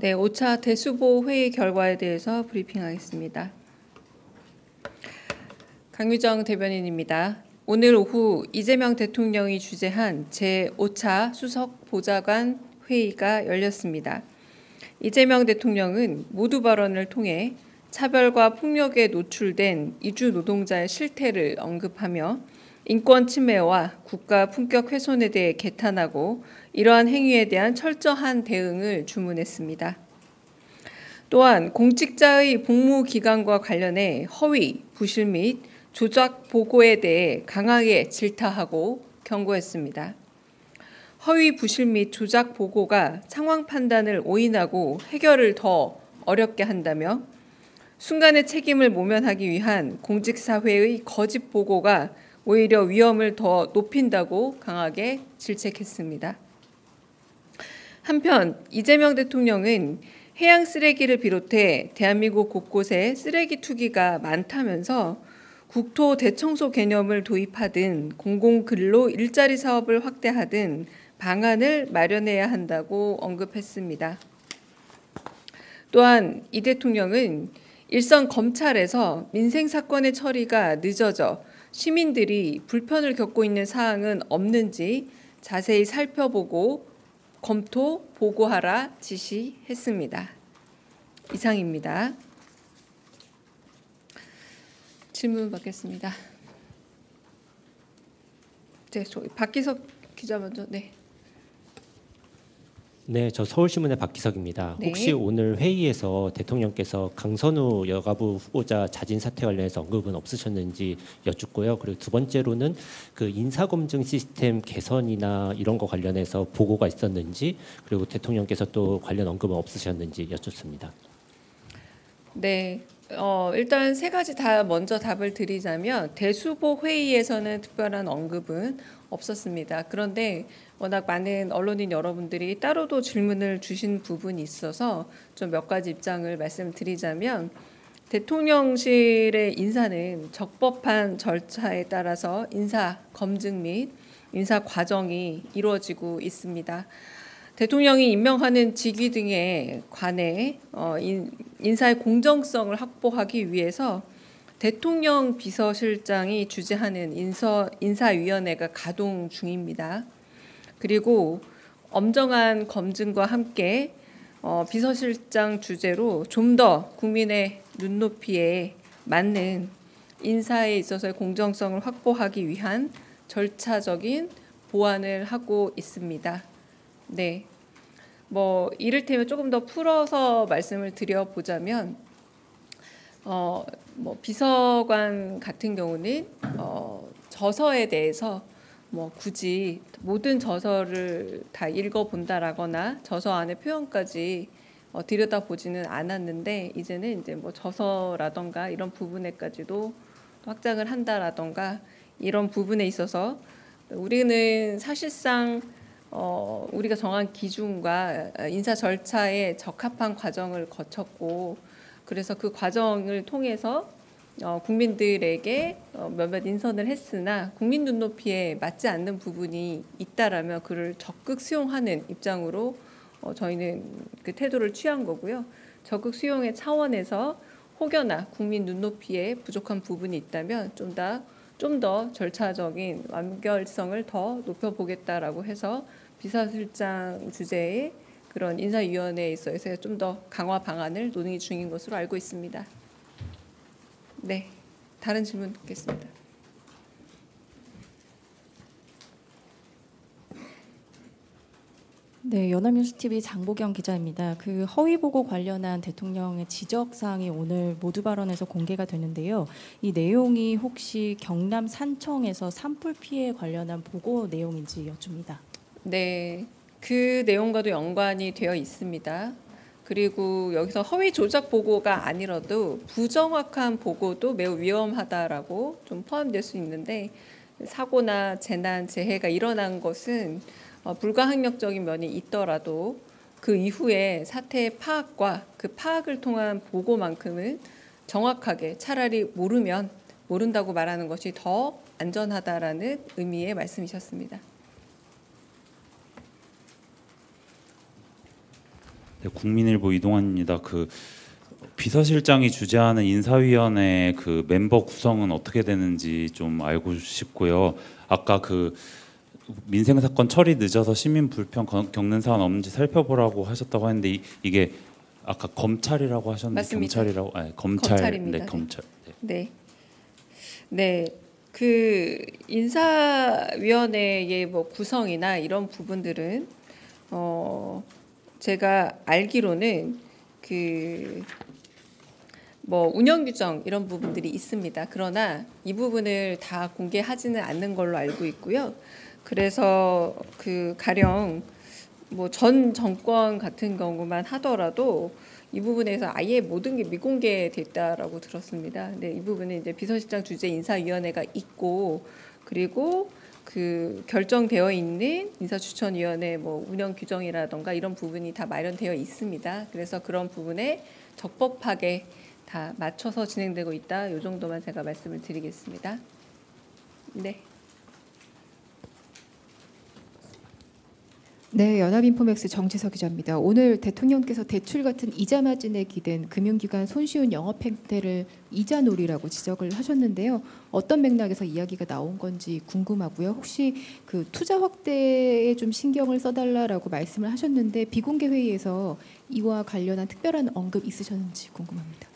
네, 5차 대수보 회의 결과에 대해서 브리핑하겠습니다. 강유정 대변인입니다. 오늘 오후 이재명 대통령이 주재한 제5차 수석 보좌관 회의가 열렸습니다. 이재명 대통령은 모두 발언을 통해 차별과 폭력에 노출된 이주 노동자의 실태를 언급하며 인권 침해와 국가 품격 훼손에 대해 개탄하고 이러한 행위에 대한 철저한 대응을 주문했습니다. 또한 공직자의 복무 기간과 관련해 허위, 부실 및 조작 보고에 대해 강하게 질타하고 경고했습니다. 허위, 부실 및 조작 보고가 상황 판단을 오인하고 해결을 더 어렵게 한다며 순간의 책임을 모면하기 위한 공직사회의 거짓 보고가 오히려 위험을 더 높인다고 강하게 질책했습니다. 한편 이재명 대통령은 해양 쓰레기를 비롯해 대한민국 곳곳에 쓰레기 투기가 많다면서 국토 대청소 개념을 도입하든 공공근로 일자리 사업을 확대하든 방안을 마련해야 한다고 언급했습니다. 또한 이 대통령은 일선 검찰에서 민생 사건의 처리가 늦어져 시민들이 불편을 겪고 있는 사항은 없는지 자세히 살펴보고 검토, 보고하라 지시했습니다. 이상입니다. 질문 받겠습니다. 네, 박기석 기자 먼저. 네, 저 서울신문의 박기석입니다. 네. 혹시 오늘 회의에서 대통령께서 강선우 여가부 후보자 자진 사퇴 관련해서 언급은 없으셨는지 여쭙고요. 그리고 두 번째로는 그 인사검증 시스템 개선이나 이런 거 관련해서 보고가 있었는지, 그리고 대통령께서 또 관련 언급은 없으셨는지 여쭙습니다. 네, 일단 세 가지 다 먼저 답을 드리자면 대수보 회의에서는 특별한 언급은 없었습니다. 그런데 워낙 많은 언론인 여러분들이 따로도 질문을 주신 부분이 있어서 좀 몇 가지 입장을 말씀드리자면 대통령실의 인사는 적법한 절차에 따라서 인사 검증 및 인사 과정이 이루어지고 있습니다. 대통령이 임명하는 직위 등에 관해 인사의 공정성을 확보하기 위해서 대통령 비서실장이 주재하는 인사위원회가 가동 중입니다. 그리고 엄정한 검증과 함께 비서실장 주재로 좀 더 국민의 눈높이에 맞는 인사에 있어서의 공정성을 확보하기 위한 절차적인 보완을 하고 있습니다. 네, 이를테면 조금 더 풀어서 말씀을 드려보자면 비서관 같은 경우는 저서에 대해서 굳이 모든 저서를 다 읽어본다라거나 저서 안의 표현까지 들여다보지는 않았는데 이제는 이제 저서라던가 이런 부분에까지도 확장을 한다라던가 이런 부분에 있어서 우리는 사실상 우리가 정한 기준과 인사 절차에 적합한 과정을 거쳤고 그래서 그 과정을 통해서 국민들에게 몇몇 인선을 했으나 국민 눈높이에 맞지 않는 부분이 있다라면 그를 적극 수용하는 입장으로 저희는 그 태도를 취한 거고요. 적극 수용의 차원에서 혹여나 국민 눈높이에 부족한 부분이 있다면 좀 더 절차적인 완결성을 더 높여보겠다라고 해서 비서실장 주재의 그런 인사위원회에 있어서 좀 더 강화 방안을 논의 중인 것으로 알고 있습니다. 네, 다른 질문 듣겠습니다. 네, 연합뉴스TV 장보경 기자입니다. 그 허위 보고 관련한 대통령의 지적 사항이 오늘 모두 발언에서 공개가 되는데요. 이 내용이 혹시 경남 산청에서 산불 피해 관련한 보고 내용인지 여쭙니다. 네, 그 내용과도 연관이 되어 있습니다. 그리고 여기서 허위 조작 보고가 아니라도 부정확한 보고도 매우 위험하다라고 좀 포함될 수 있는데 사고나 재난, 재해가 일어난 것은 불가항력적인 면이 있더라도 그 이후에 사태의 파악과 그 파악을 통한 보고만큼은 정확하게 차라리 모른다고 말하는 것이 더 안전하다라는 의미의 말씀이셨습니다. 네, 국민일보 이동환입니다. 그 비서실장이 주재하는 인사위원회 그 멤버 구성은 어떻게 되는지 좀 알고 싶고요. 아까 그 민생 사건 처리 늦어서 시민 불편 겪는 사안 없는지 살펴보라고 하셨다고 했는데 이게 아까 검찰이라고 하셨는데 맞습니다. 경찰이라고 검찰 검찰입니다. 네, 검찰. 네. 네. 그 인사위원회의 뭐 구성이나 이런 부분들은 제가 알기로는 그 뭐 운영 규정 이런 부분들이 있습니다. 그러나 이 부분을 다 공개하지는 않는 걸로 알고 있고요. 그래서 그 가령 뭐 전 정권 같은 경우만 하더라도 이 부분에서 아예 모든 게 미공개됐다라고 들었습니다. 근데 이 부분은 이제 비서실장 주재 인사위원회가 있고 그리고 그 결정되어 있는 인사추천위원회 뭐 운영 규정이라던가 이런 부분이 다 마련되어 있습니다. 그래서 그런 부분에 적법하게 다 맞춰서 진행되고 있다. 이 정도만 제가 말씀을 드리겠습니다. 네. 네, 연합인포맥스 정지석 기자입니다. 오늘 대통령께서 대출 같은 이자 마진에 기댄 금융기관 손쉬운 영업 행태를 이자놀이라고 지적을 하셨는데요. 어떤 맥락에서 이야기가 나온 건지 궁금하고요. 혹시 그 투자 확대에 좀 신경을 써달라라고 말씀을 하셨는데 비공개 회의에서 이와 관련한 특별한 언급 있으셨는지 궁금합니다.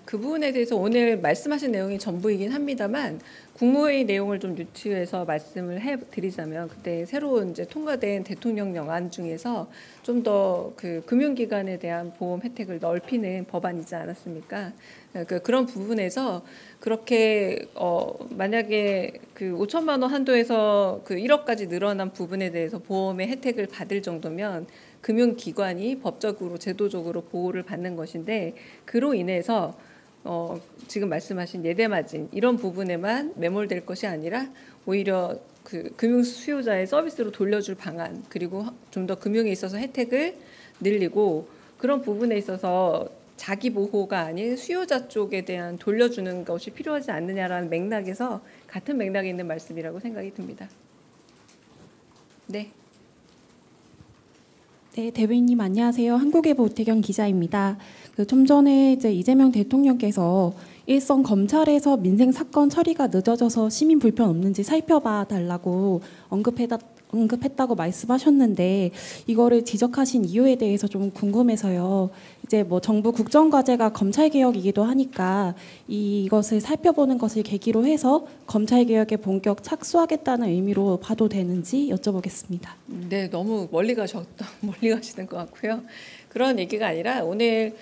그 부분에 대해서 오늘 말씀하신 내용이 전부이긴 합니다만 국무회의 내용을 좀 유추해서 말씀을 해드리자면 그때 새로운 이제 통과된 대통령령안 중에서 좀 더 그 금융기관에 대한 보험 혜택을 넓히는 법안이지 않았습니까? 그런 부분에서 그렇게 만약에 그 5천만 원 한도에서 그 1억까지 늘어난 부분에 대해서 보험의 혜택을 받을 정도면 금융기관이 법적으로 제도적으로 보호를 받는 것인데 그로 인해서 지금 말씀하신 예대마진 이런 부분에만 매몰될 것이 아니라 오히려 그 금융 수요자의 서비스로 돌려줄 방안 그리고 좀 더 금융에 있어서 혜택을 늘리고 그런 부분에 있어서 자기 보호가 아닌 수요자 쪽에 대한 돌려주는 것이 필요하지 않느냐라는 맥락에서 같은 맥락에 있는 말씀이라고 생각이 듭니다. 네. 네, 대변인님 안녕하세요. 한국일보 오태경 기자입니다. 좀 전에 이재명 대통령께서 일선 검찰에서 민생 사건 처리가 늦어져서 시민 불편 없는지 살펴봐 달라고 언급했다고 말씀하셨는데 이거를 지적하신 이유에 대해서 좀 궁금해서요. 이제 뭐 정부 국정과제가 검찰 개혁이기도 하니까 이것을 살펴보는 것을 계기로 해서 검찰 개혁에 본격 착수하겠다는 의미로 봐도 되는지 여쭤보겠습니다. 네, 너무 멀리 가시는 것 같고요. 그런 얘기가 아니라 오늘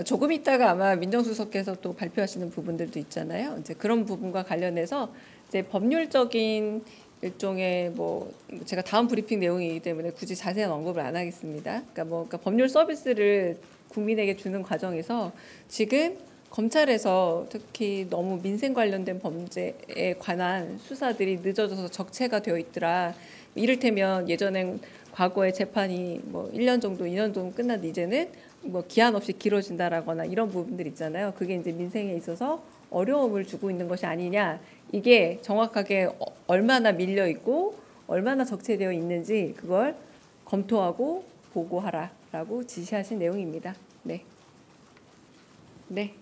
조금 있다가 아마 민정수석께서 또 발표하시는 부분들도 있잖아요. 이제 그런 부분과 관련해서 이제 법률적인 일종의 뭐 제가 다음 브리핑 내용이기 때문에 굳이 자세한 언급을 안 하겠습니다. 그러니까 법률 서비스를 국민에게 주는 과정에서 지금 검찰에서 특히 너무 민생 관련된 범죄에 관한 수사들이 늦어져서 적체가 되어 있더라. 이를테면 예전엔 과거에 재판이 뭐 1년 정도, 2년 정도 끝났는데 이제는 뭐 기한 없이 길어진다라거나 이런 부분들 있잖아요. 그게 이제 민생에 있어서 어려움을 주고 있는 것이 아니냐. 이게 정확하게 얼마나 밀려 있고 얼마나 적체되어 있는지 그걸 검토하고 보고하라라고 지시하신 내용입니다. 네. 네.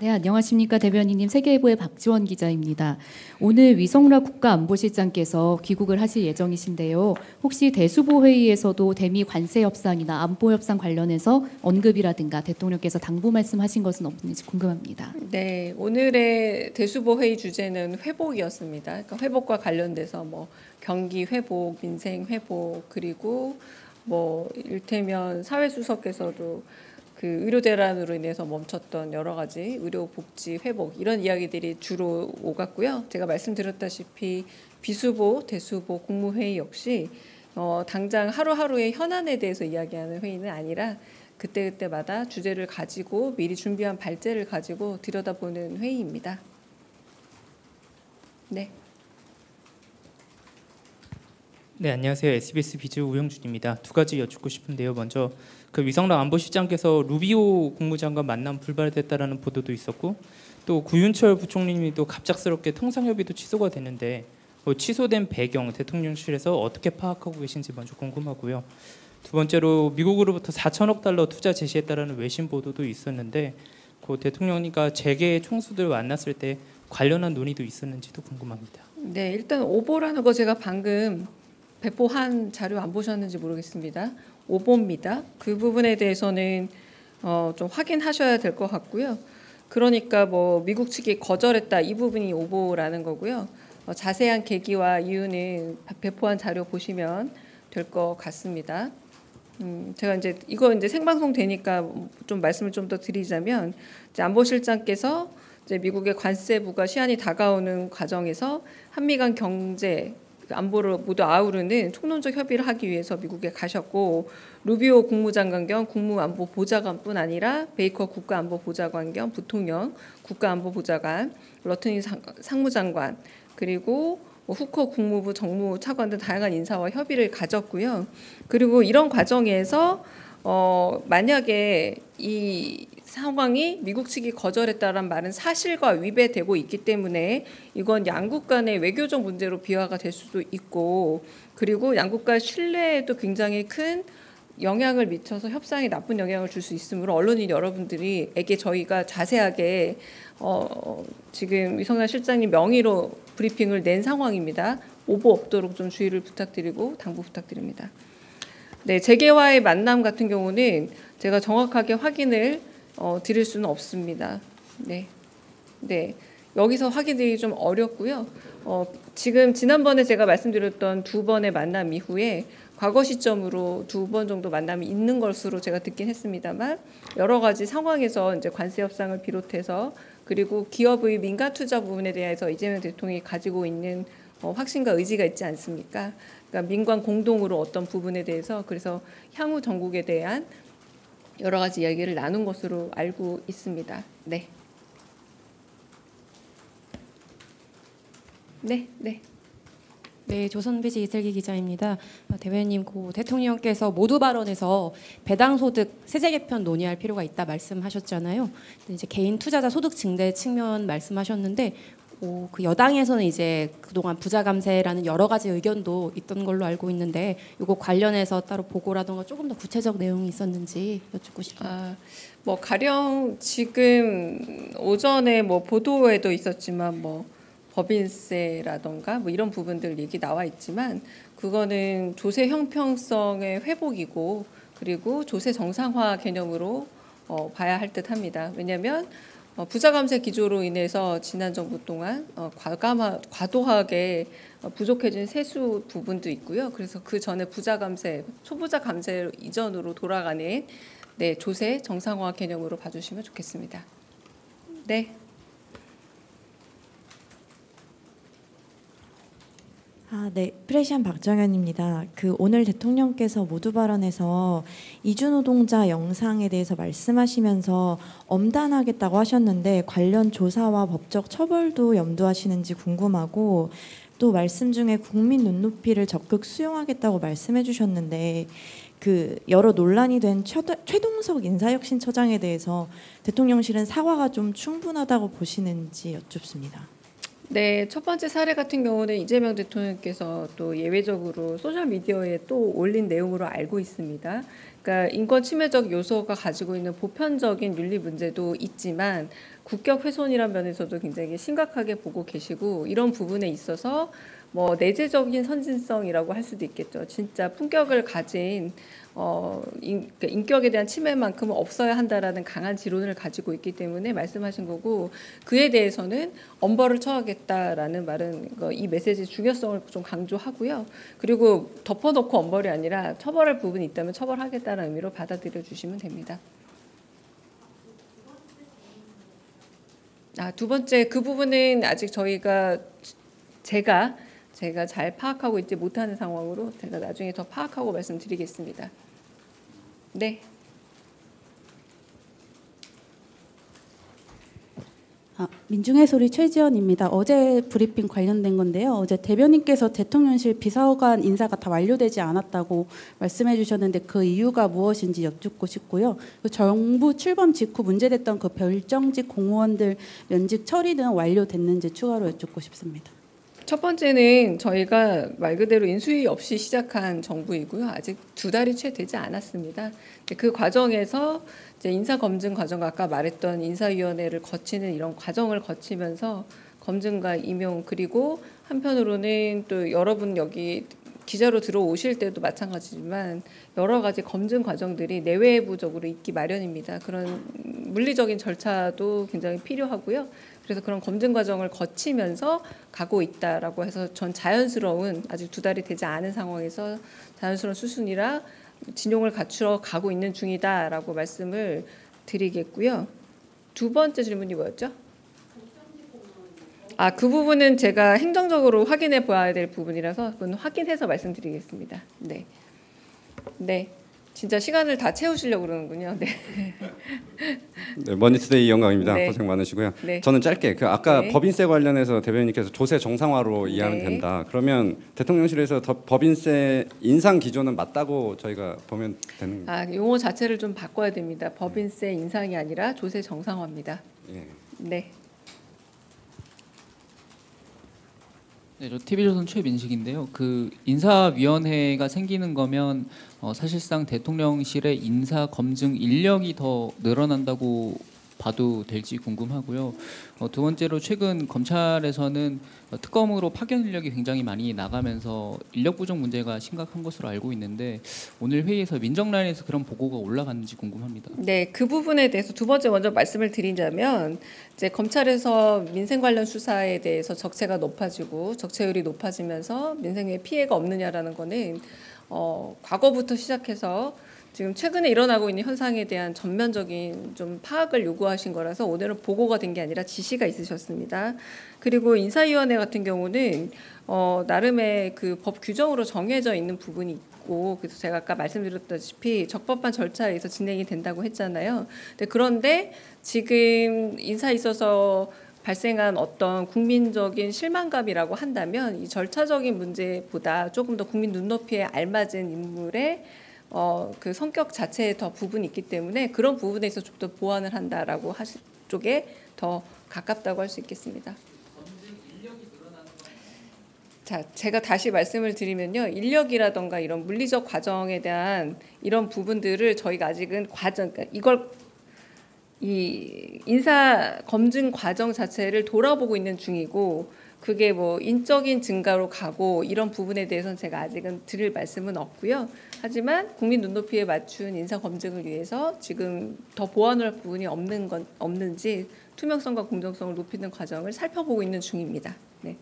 네, 안녕하십니까 대변인님. 세계일보의 박지원 기자입니다. 오늘 위성락 국가안보실장께서 귀국을 하실 예정이신데요. 혹시 대수보 회의에서도 대미 관세 협상이나 안보 협상 관련해서 언급이라든가 대통령께서 당부 말씀하신 것은 없는지 궁금합니다. 네, 오늘의 대수보 회의 주제는 회복이었습니다. 그러니까 회복과 관련돼서 뭐 경기 회복, 민생 회복 그리고 뭐 일테면 사회수석께서도 그 의료 대란으로 인해서 멈췄던 여러 가지 의료 복지 회복 이런 이야기들이 주로 오갔고요. 제가 말씀드렸다시피 비수보, 대수보 국무회의 역시 당장 하루하루의 현안에 대해서 이야기하는 회의는 아니라 그때그때마다 주제를 가지고 미리 준비한 발제를 가지고 들여다보는 회의입니다. 네. 네, 안녕하세요. SBS 비즈 우영준입니다. 두 가지 여쭙고 싶은데요. 먼저 그 위성락 안보실장께서 루비오 국무장관 만남 불발됐다라는 보도도 있었고 또 구윤철 부총리님이 또 갑작스럽게 통상협의도 취소가 됐는데 취소된 배경 대통령실에서 어떻게 파악하고 계신지 먼저 궁금하고요. 두 번째로 미국으로부터 4천억 달러 투자 제시했다라는 외신 보도도 있었는데 그 대통령님과 재계 총수들 만났을 때 관련한 논의도 있었는지도 궁금합니다. 네, 일단 오보라는 거 제가 방금 배포한 자료 안 보셨는지 모르겠습니다. 오보입니다. 그 부분에 대해서는 좀 확인하셔야 될 것 같고요. 그러니까 뭐 미국 측이 거절했다 이 부분이 오보라는 거고요. 자세한 계기와 이유는 배포한 자료 보시면 될 것 같습니다. 제가 이제 생방송 되니까 좀 말씀을 좀 더 드리자면 이제 안보실장께서 이제 미국의 관세 부과 시한이 다가오는 과정에서 한미 간 경제 안보를 모두 아우르는 총론적 협의를 하기 위해서 미국에 가셨고 루비오 국무장관 겸 국무안보보좌관뿐 아니라 베이커 국가안보보좌관 겸 부통령 국가안보보좌관, 러트니 상무장관 그리고 후커 국무부 정무차관 등 다양한 인사와 협의를 가졌고요. 그리고 이런 과정에서 만약에 이 상황이 미국 측이 거절했다는 말은 사실과 위배되고 있기 때문에 이건 양국 간의 외교적 문제로 비화가 될 수도 있고 그리고 양국 간 신뢰에도 굉장히 큰 영향을 미쳐서 협상에 나쁜 영향을 줄 수 있으므로 언론인 여러분들에게 저희가 자세하게 지금 위성락 실장님 명의로 브리핑을 낸 상황입니다. 오보 없도록 좀 주의를 부탁드리고 당부 부탁드립니다. 네, 재계와의 만남 같은 경우는 제가 정확하게 확인을 드릴 수는 없습니다. 네, 여기서 확인드리기 좀 어렵고요. 지금 지난번에 제가 말씀드렸던 두 번의 만남 이후에 과거 시점으로 두 번 정도 만남이 있는 것으로 제가 듣긴 했습니다만 여러 가지 상황에서 이제 관세 협상을 비롯해서 그리고 기업의 민간 투자 부분에 대해서 이재명 대통령이 가지고 있는 확신과 의지가 있지 않습니까? 그러니까 민관 공동으로 어떤 부분에 대해서 그래서 향후 전국에 대한 여러 가지 이야기를 나눈 것으로 알고 있습니다. 네. 네, 조선비즈 이슬기 기자입니다. 대변인님, 고 대통령께서 모두 발언에서 배당소득 세제 개편 논의할 필요가 있다 말씀하셨잖아요. 이제 개인 투자자 소득 증대 측면 말씀하셨는데 그 여당에서는 이제 그동안 부자 감세라는 여러 가지 의견도 있던 걸로 알고 있는데 이거 관련해서 따로 보고라든가 조금 더 구체적 내용이 있었는지 여쭙고 싶습니다. 뭐 가령 지금 오전에 뭐 보도에도 있었지만 뭐 법인세라던가 뭐 이런 부분들 얘기 나와 있지만 그거는 조세 형평성의 회복이고 그리고 조세 정상화 개념으로 봐야 할 듯합니다. 왜냐하면 부자 감세 기조로 인해서 지난 정부 동안 과도하게 부족해진 세수 부분도 있고요. 그래서 그 전에 부자 감세, 초부자 감세 이전으로 돌아가는 조세 정상화 개념으로 봐주시면 좋겠습니다. 네. 네, 프레시안 박정현입니다. 오늘 대통령께서 모두 발언에서 이주노동자 영상에 대해서 말씀하시면서 엄단하겠다고 하셨는데 관련 조사와 법적 처벌도 염두하시는지 궁금하고 또 말씀 중에 국민 눈높이를 적극 수용하겠다고 말씀해 주셨는데 여러 논란이 된 최동석 인사혁신처장에 대해서 대통령실은 사과가 좀 충분하다고 보시는지 여쭙습니다. 네, 첫 번째 사례 같은 경우는 이재명 대통령께서 또 예외적으로 소셜미디어에 또 올린 내용으로 알고 있습니다. 그러니까 인권 침해적 요소가 가지고 있는 보편적인 윤리 문제도 있지만 국격 훼손이라는 면에서도 굉장히 심각하게 보고 계시고 이런 부분에 있어서 뭐 내재적인 선진성이라고 할 수도 있겠죠. 진짜 품격을 가진 인격에 대한 침해만큼은 없어야 한다라는 강한 지론을 가지고 있기 때문에 말씀하신 거고 그에 대해서는 엄벌을 처하겠다라는 말은 이 메시지 중요성을 좀 강조하고요. 그리고 덮어놓고 엄벌이 아니라 처벌할 부분이 있다면 처벌하겠다는 의미로 받아들여 주시면 됩니다. 두 번째 그 부분은 아직 제가 잘 파악하고 있지 못하는 상황으로 제가 나중에 더 파악하고 말씀드리겠습니다. 네. 민중의 소리 최지연입니다. 어제 브리핑 관련된 건데요. 어제 대변인께서 대통령실 비서관 인사가 다 완료되지 않았다고 말씀해 주셨는데 그 이유가 무엇인지 여쭙고 싶고요. 정부 출범 직후 문제됐던 그 별정직 공무원들 면직 처리 등 완료됐는지 추가로 여쭙고 싶습니다. 첫 번째는 저희가 말 그대로 인수위 없이 시작한 정부이고요. 아직 2달이 채 되지 않았습니다. 그 과정에서 이제 인사검증 과정과 아까 말했던 인사위원회를 거치는 이런 과정을 거치면서 검증과 임용 그리고 한편으로는 또 여러분 여기 기자로 들어오실 때도 마찬가지지만 여러 가지 검증 과정들이 내외부적으로 있기 마련입니다. 그런 물리적인 절차도 굉장히 필요하고요. 그래서 그런 검증 과정을 거치면서 가고 있다라고 해서 전 자연스러운 아직 2달이 되지 않은 상황에서 자연스러운 수순이라 진용을 갖추어 가고 있는 중이다라고 말씀을 드리겠고요. 두 번째 질문이 뭐였죠? 그 부분은 제가 행정적으로 확인해 봐야 될 부분이라서 그건 확인해서 말씀드리겠습니다. 네. 네. 진짜 시간을 다 채우시려고 그러는군요. 네. 네, 머니투데이 이영광입니다. 네. 고생 많으시고요. 네. 저는 짧게 아까 네. 법인세 관련해서 대변인께서 조세 정상화로 이해하면 네. 된다. 그러면 대통령실에서 법인세 인상 기조는 맞다고 저희가 보면 되는 거예요? 용어 자체를 좀 바꿔야 됩니다. 법인세 인상이 아니라 조세 정상화입니다. 예. 네. 네, 저 TV조선 최민식인데요. 그 인사위원회가 생기는 거면 사실상 대통령실의 인사 검증 인력이 더 늘어난다고 봐도 될지 궁금하고요. 두 번째로 최근 검찰에서는 특검으로 파견 인력이 굉장히 많이 나가면서 인력 부족 문제가 심각한 것으로 알고 있는데 오늘 회의에서 민정라인에서 그런 보고가 올라갔는지 궁금합니다. 네, 그 부분에 대해서 두 번째 먼저 말씀을 드리자면 이제 검찰에서 민생 관련 수사에 대해서 적체가 높아지고 적체율이 높아지면서 민생에 피해가 없느냐라는 거는 과거부터 시작해서 지금 최근에 일어나고 있는 현상에 대한 전면적인 좀 파악을 요구하신 거라서 오늘은 보고가 된 게 아니라 지시가 있으셨습니다. 그리고 인사위원회 같은 경우는 나름의 그 법 규정으로 정해져 있는 부분이 있고 그래서 제가 아까 말씀드렸다시피 적법한 절차에 의해서 진행이 된다고 했잖아요. 그런데 지금 인사에 있어서 발생한 어떤 국민적인 실망감이라고 한다면 이 절차적인 문제보다 조금 더 국민 눈높이에 알맞은 인물의 그 성격 자체에 더 부분이 있기 때문에 그런 부분에서 좀 더 보완을 한다라고 하실 쪽에 더 가깝다고 할 수 있겠습니다. 자, 제가 다시 말씀을 드리면요, 인력이라던가 이런 물리적 과정에 대한 이런 부분들을 저희가 아직은 그러니까 이 인사 검증 과정 자체를 돌아보고 있는 중이고. 그게 뭐 인적인 증가로 가고 이런 부분에 대해서는 제가 아직은 드릴 말씀은 없고요. 하지만 국민 눈높이에 맞춘 인사 검증을 위해서 지금 더 보완할 부분이 없는지 투명성과 공정성을 높이는 과정을 살펴보고 있는 중입니다. 네.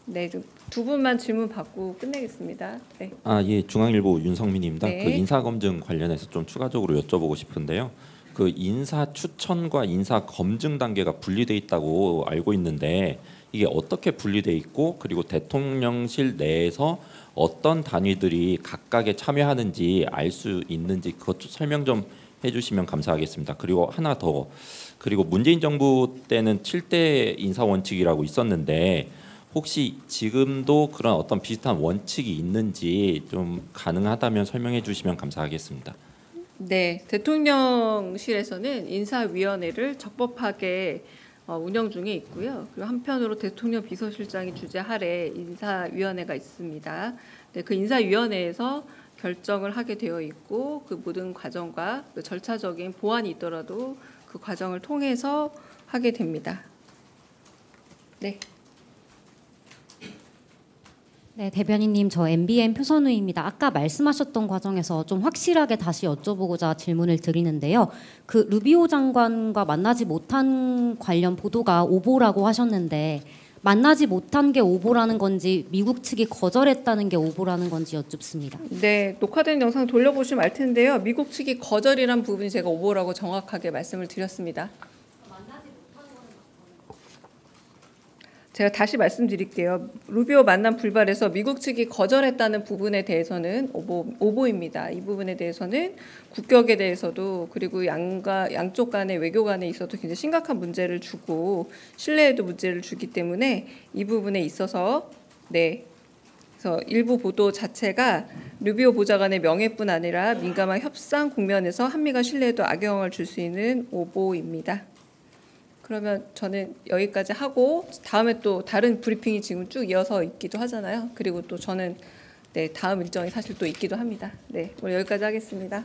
네, 두 분만 질문 받고 끝내겠습니다. 네. 예, 중앙일보 윤성민입니다. 네. 그 인사 검증 관련해서 좀 추가적으로 여쭤보고 싶은데요. 그 인사 추천과 인사 검증 단계가 분리돼 있다고 알고 있는데 이게 어떻게 분리돼 있고 그리고 대통령실 내에서 어떤 단위들이 각각에 참여하는지 알 수 있는지 그것 설명 좀 해주시면 감사하겠습니다. 그리고 하나 더, 그리고 문재인 정부 때는 7대 인사 원칙이라고 있었는데 혹시 지금도 그런 어떤 비슷한 원칙이 있는지 좀 가능하다면 설명해 주시면 감사하겠습니다. 네, 대통령실에서는 인사위원회를 적법하게 운영 중에 있고요. 그리고 한편으로 대통령 비서실장이 주재하에 인사위원회가 있습니다. 네, 그 인사위원회에서 결정을 하게 되어 있고 그 모든 과정과 그 절차적인 보완이 있더라도 그 과정을 통해서 하게 됩니다. 네. 네, 대변인님, 저 MBN 표선우입니다. 아까 말씀하셨던 과정에서 좀 확실하게 다시 여쭤보고자 질문을 드리는데요. 그 루비오 장관과 만나지 못한 관련 보도가 오보라고 하셨는데 만나지 못한 게 오보라는 건지 미국 측이 거절했다는 게 오보라는 건지 여쭙습니다. 네, 녹화된 영상 돌려보시면 알 텐데요. 미국 측이 거절이란 부분이 제가 오보라고 정확하게 말씀을 드렸습니다. 제가 다시 말씀드릴게요. 루비오 만남 불발에서 미국 측이 거절했다는 부분에 대해서는 오보입니다. 이 부분에 대해서는 국격에 대해서도 그리고 양쪽 간의 외교 간에 있어도 굉장히 심각한 문제를 주고 신뢰에도 문제를 주기 때문에 이 부분에 있어서 네. 그래서 일부 보도 자체가 루비오 보좌관의 명예뿐 아니라 민감한 협상 국면에서 한미간 신뢰에도 악영향을 줄 수 있는 오보입니다. 그러면 저는 여기까지 하고 다음에 또 다른 브리핑이 지금 쭉 이어서 있기도 하잖아요. 그리고 또 저는 네, 다음 일정이 사실 또 있기도 합니다. 네, 오늘 여기까지 하겠습니다.